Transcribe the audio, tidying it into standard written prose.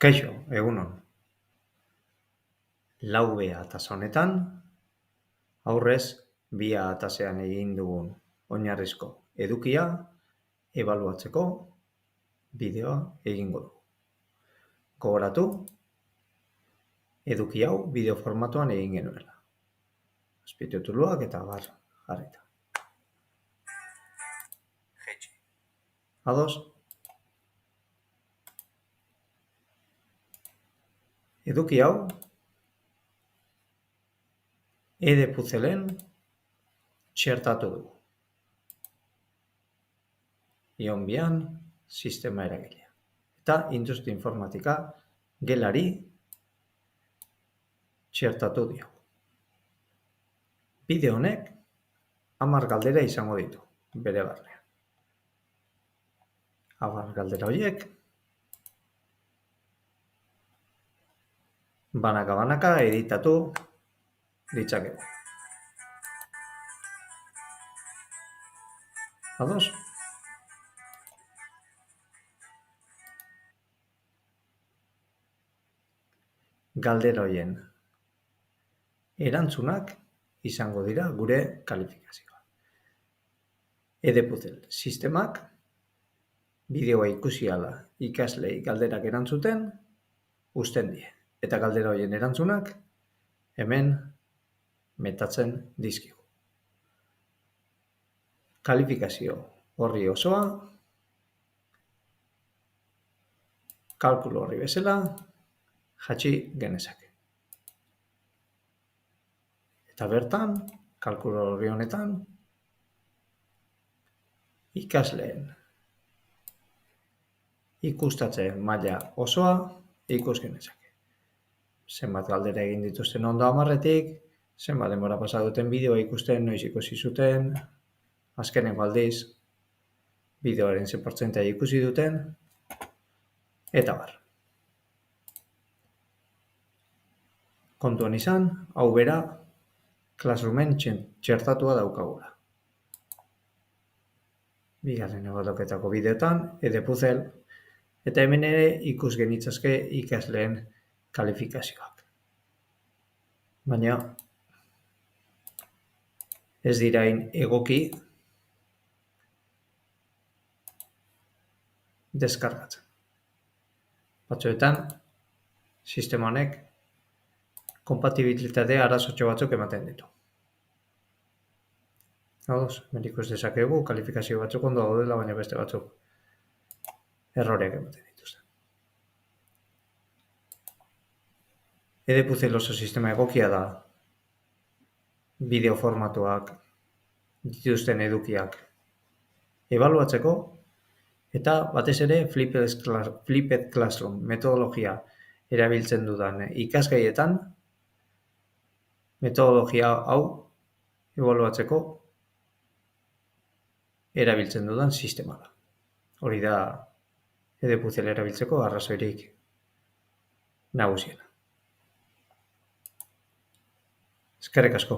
Kaixo, egunon. Lau B atasa honetan, aurrez bi atasean egin dugun oinarrizko edukia ebaluatzeko bideoa egingo dugu. Gogoratu, eduki hau bideo formatuan egin genuela. Azpitituluak eta abar jarrita. Ados? Eduki hau edpuzzlen txertatu dugu. Ion bian sistema eragilea. Eta industria informatika gelari txertatu diogu. Bideo honek 10 galdera izango ditu, bere barnean. 10 galdera horiek banaka editatu ditzakegu. Ados? Galdera horien erantzunak izango dira gure kalifikazioa. Edpuzzle sistemak bideoa ikusi ahala ikaslei galderak erantzuten uzten die. Eta galdera horien erantzunak hemen metatzen dizkigu. Kalifikazio horri osoa, kalkulu horri bezala, jatsi genezake. Eta bertan, kalkulu horri honetan, ikasleen ikustatzen maila osoa ikus genezake. Zenbat galdera egin dituzten ondo 10-etik, zenbat denbora pasa duten bideoa ikusten, noiz ikusi zuten, azkeneko aldiz, bideoaren ze portzentai ikusi duten, eta bar. Kontuan izan, hau bera, Classroomen txertatua daukagula. Bigarren ebaluaketako bideotan, edpuzzle, eta hemen ere ikus genitzazke ikasleen kalifikazioak. Baina, ez dira hain egoki deskargatzen. Batzuetan, sistema honek konpatibilitate arazotxo batzuk ematen ditu. Ados, ikus dezakegu, kalifikazio batzuk ondo daudela, baina beste batzuk erroreak ematen dituzten. Edpuzzle oso sistema egokia da bideo formatuak dituzten edukiak ebaluatzeko, eta batez ere Flipped Classroom metodologia erabiltzen dudan ikasgaietan, metodologia hau ebaluatzeko erabiltzen dudan sistema da. Hori da edpuzzle erabiltzeko arrazoirik nagusiena. Eskerrik asko.